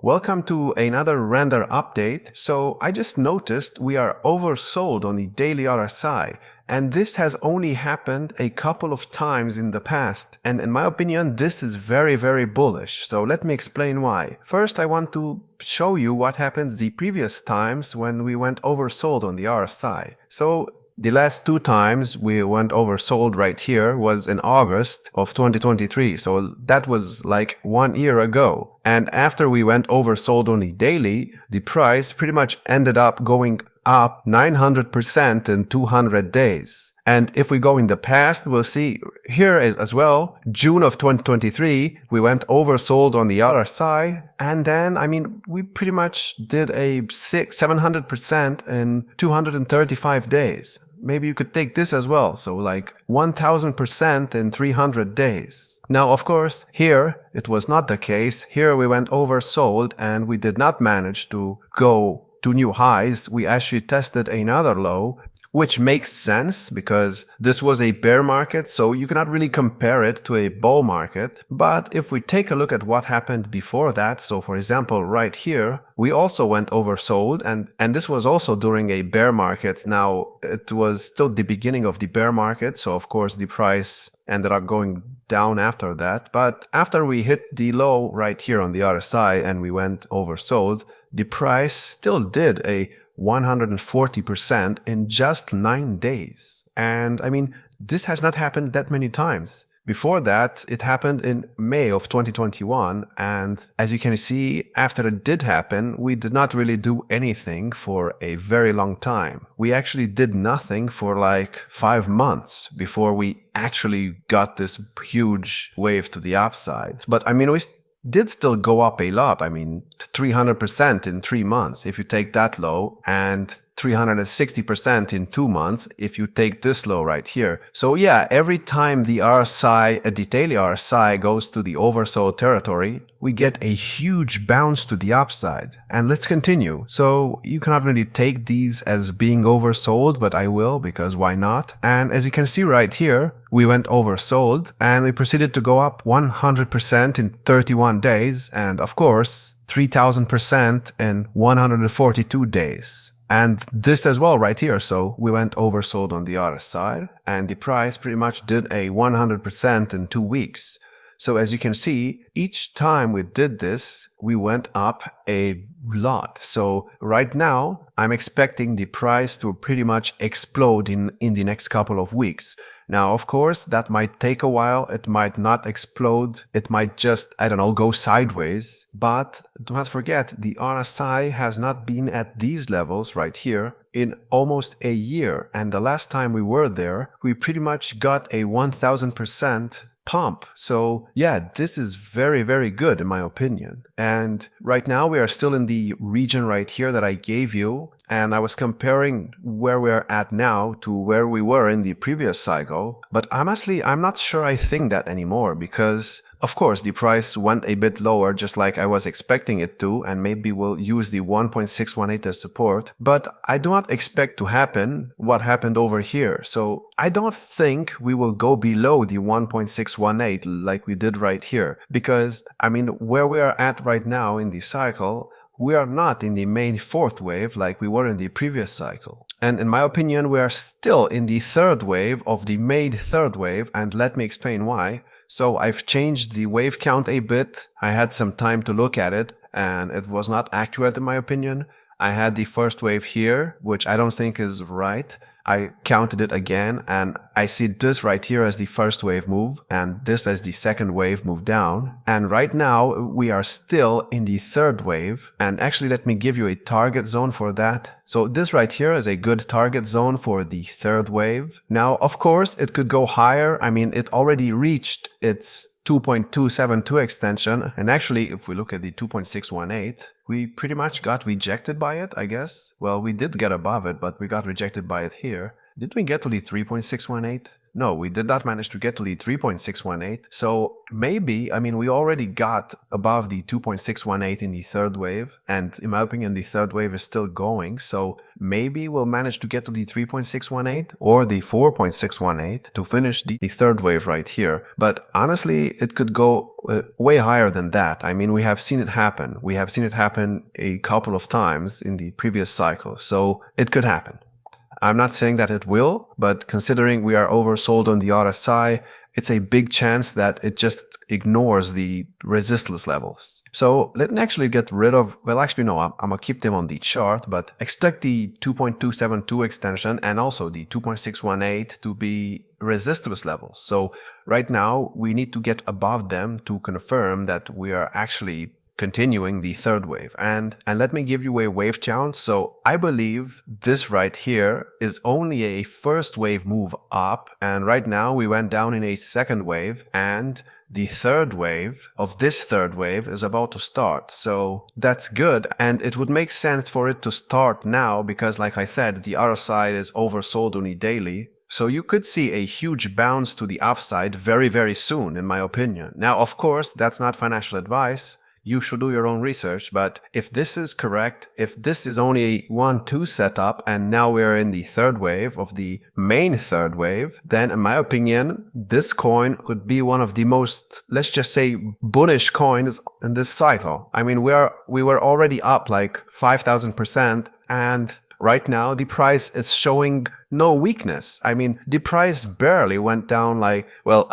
Welcome to another render update. So I just noticed we are oversold on the daily RSI, and this has only happened a couple of times in the past. And in my opinion, this is very bullish. So let me explain why. First, I want to show you what happens the previous times when we went oversold on the RSI. So the last two times we went oversold right here was in August of 2023. So that was like 1 year ago. And after we went oversold on the daily, the price pretty much ended up going up 900% in 200 days. And if we go in the past, we'll see here is as well, June of 2023, we went oversold on the RSI. And then, we pretty much did a 700% in 235 days. Maybe you could take this as well. So like 1000% in 300 days. Now, of course, here it was not the case. Here we went oversold and we did not manage to go to new highs. We actually tested another low, which makes sense because this was a bear market, so you cannot really compare it to a bull market. But if we take a look at what happened before that, so for example, right here, we also went oversold, and this was also during a bear market. Now, it was still the beginning of the bear market, so of course the price ended up going down after that. But after we hit the low right here on the RSI and we went oversold, the price still did a 140% in just 9 days. And this has not happened that many times. Before that, it happened in May of 2021. And as you can see, after it did happen, we did not really do anything for a very long time. We actually did nothing for like 5 months before we actually got this huge wave to the upside. But we did still go up a lot. 300% in 3 months if you take that low, and 360% in 2 months if you take this low right here. So yeah, every time the RSI, the daily RSI goes to the oversold territory, we get a huge bounce to the upside. And let's continue. So you cannot really take these as being oversold, but I will, because why not? And as you can see right here, we went oversold and we proceeded to go up 100% in 31 days. And of course, 3000% in 142 days. And this as well right here. So we went oversold on the other side and the price pretty much did a 100% in 2 weeks. So as you can see, each time we did this, we went up a lot. So right now, I'm expecting the price to pretty much explode in the next couple of weeks. Now, of course, that might take a while. It might not explode. It might just, go sideways. But do not forget, the RSI has not been at these levels right here in almost a year. And the last time we were there, we pretty much got a 1000% pump. So yeah, this is very good in my opinion. And right now we are still in the region right here that I gave you. And I was comparing where we're at now to where we were in the previous cycle. But I'm not sure I think that anymore, because of course the price went a bit lower just like I was expecting it to, and maybe we'll use the 1.618 as support. But I do not expect to happen what happened over here. So I don't think we will go below the 1.618 like we did right here, because where we are at right now in the cycle, we are not in the main fourth wave like we were in the previous cycle. And in my opinion, we are still in the third wave of the made third wave, and let me explain why. So I've changed the wave count a bit. I had some time to look at it, and it was not accurate in my opinion. I had the first wave here, which I don't think is right. I counted it again, and I see this right here as the first wave move and this as the second wave move down. And right now we are still in the third wave. And actually, let me give you a target zone for that. So this right here is a good target zone for the third wave. Now, of course, it could go higher. It already reached its 2.272 extension. And actually, if we look at the 2.618, we pretty much got rejected by it, I guess. Well, we did get above it, but we got rejected by it here. Did we get to the 3.618? no, we did not manage to get to the 3.618. So maybe, I mean, we already got above the 2.618 in the third wave. And in my opinion, the third wave is still going. So maybe we'll manage to get to the 3.618 or the 4.618 to finish the third wave right here. But honestly, it could go way higher than that. I mean, we have seen it happen. We have seen it happen a couple of times in the previous cycle. So it could happen. I'm not saying that it will, but considering we are oversold on the RSI, it's a big chance that it just ignores the resistance levels. So let me actually get rid of, well, actually, no, I'm going to keep them on the chart, but expect the 2.272 extension and also the 2.618 to be resistance levels. So right now we need to get above them to confirm that we are actually continuing the third wave. And let me give you a wave challenge. So I believe this right here is only a first wave move up. And right now we went down in a second wave, and the third wave of this third wave is about to start. So that's good. And it would make sense for it to start now because, like I said, the RSI is oversold on the daily. So you could see a huge bounce to the upside very, very soon, in my opinion. Now, of course, that's not financial advice. You should do your own research, but if this is correct, if this is only a 1-2 setup and now we're in the third wave of the main third wave, then in my opinion, this coin could be one of the most, let's just say, bullish coins in this cycle. I mean, we were already up like 5,000%, and right now the price is showing no weakness. I mean, the price barely went down like, well,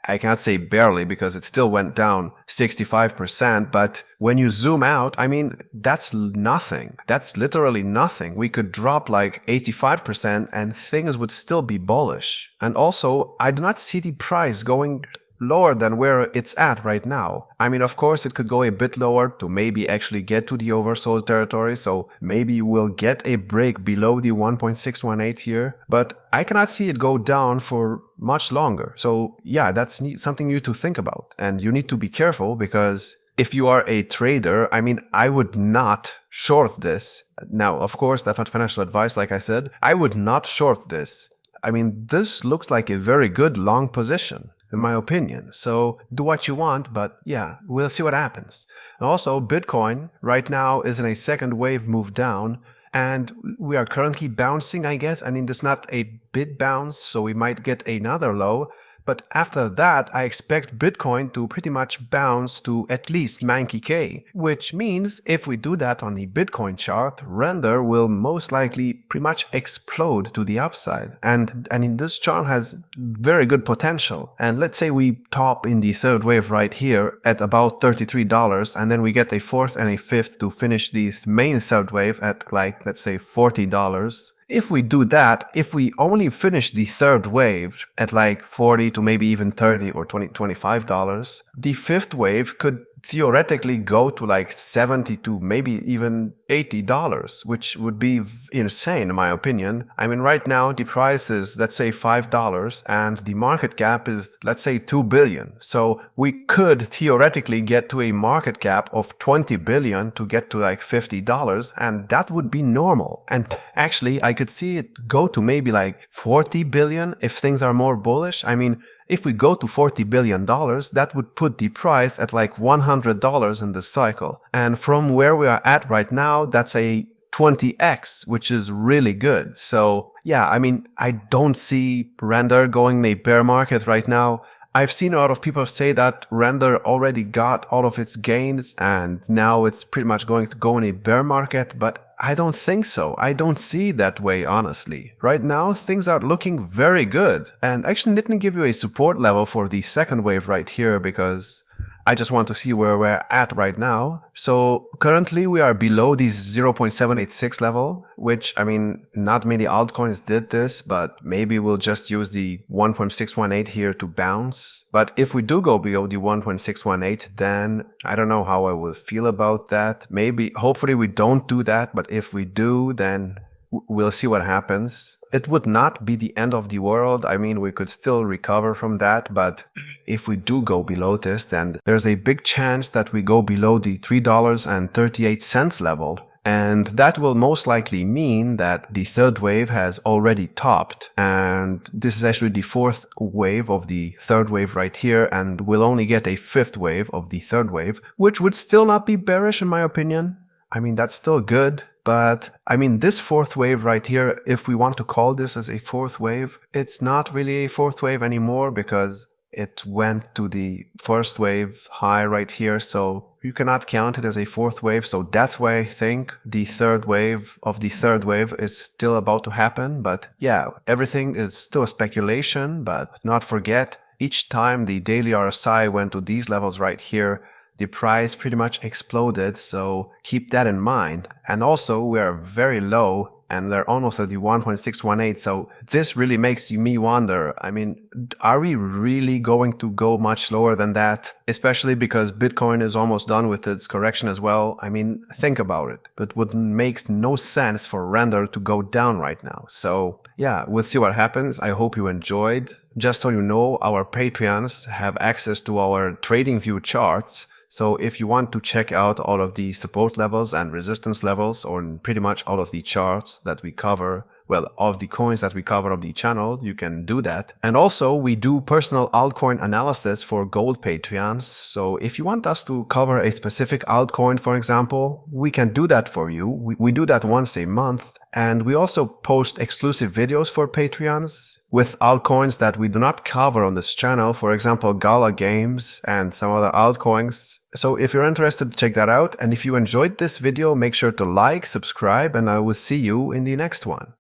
I can't say barely because it still went down 65%, but when you zoom out, I mean, that's nothing. That's literally nothing. We could drop like 85% and things would still be bullish. And also, I do not see the price going lower than where it's at right now. I mean, of course, it could go a bit lower to maybe actually get to the oversold territory. So maybe we'll get a break below the 1.618 here, but I cannot see it go down for much longer. So yeah, that's something new to think about. And you need to be careful because if you are a trader, I mean, I would not short this. Now, of course, that's not financial advice, like I said. I would not short this. I mean, this looks like a very good long position, in my opinion. So do what you want, but yeah, we'll see what happens. And also, Bitcoin right now is in a second wave move down, and we are currently bouncing, I guess. I mean, there's not a big bounce, so we might get another low. But after that, I expect Bitcoin to pretty much bounce to at least 90K, which means if we do that on the Bitcoin chart, Render will most likely pretty much explode to the upside. And in this chart has very good potential. And let's say we top in the third wave right here at about $33, and then we get a fourth and a fifth to finish the main third wave at like, let's say $40. If we do that, if we only finish the third wave at like 40 to maybe even 30 or $25, the fifth wave could theoretically go to like 70 to maybe even $80, which would be insane in my opinion. I mean, right now the price is, let's say $5 and the market cap is, let's say 2 billion. So we could theoretically get to a market cap of 20 billion to get to like $50, and that would be normal. And actually I could see it go to maybe like 40 billion if things are more bullish. I mean, if we go to $40 billion, that would put the price at like $100 in this cycle. And from where we are at right now, that's a 20x, which is really good. So yeah, I mean, I don't see Render going in a bear market right now. I've seen a lot of people say that Render already got all of its gains and now it's pretty much going to go in a bear market, but I don't think so. I don't see it that way, honestly. Right now, things are looking very good. And actually didn't give you a support level for the second wave right here because I just want to see where we're at right now. So currently we are below the 0.786 level, which, I mean, not many altcoins did this, but maybe we'll just use the 1.618 here to bounce. But if we do go below the 1.618, then I don't know how I will feel about that. Maybe, hopefully we don't do that, but if we do, then we'll see what happens. It would not be the end of the world. I mean, we could still recover from that. But if we do go below this, then there's a big chance that we go below the $3.38 level. And that will most likely mean that the third wave has already topped, and this is actually the fourth wave of the third wave right here, and we'll only get a fifth wave of the third wave, which would still not be bearish in my opinion. I mean, that's still good, but I mean, this fourth wave right here, if we want to call this as a fourth wave, it's not really a fourth wave anymore because it went to the first wave high right here, so you cannot count it as a fourth wave. So that's why I think the third wave of the third wave is still about to happen. But yeah, everything is still a speculation, but not forget, each time the daily RSI went to these levels right here, the price pretty much exploded, so keep that in mind. And also, we are very low, and they're almost at the 1.618, so this really makes me wonder, I mean, are we really going to go much lower than that? Especially because Bitcoin is almost done with its correction as well. I mean, think about it. But it makes no sense for Render to go down right now. So yeah, we'll see what happens. I hope you enjoyed. Just so you know, our Patreons have access to our TradingView charts. So if you want to check out all of the support levels and resistance levels, or pretty much all of the charts that we cover, well, all of the coins that we cover on the channel, you can do that. And also, we do personal altcoin analysis for gold Patreons. So if you want us to cover a specific altcoin, for example, we can do that for you. We do that once a month. And we also post exclusive videos for Patreons with altcoins that we do not cover on this channel, for example, Gala Games and some other altcoins. So if you're interested, check that out. And if you enjoyed this video, make sure to like, subscribe, and I will see you in the next one.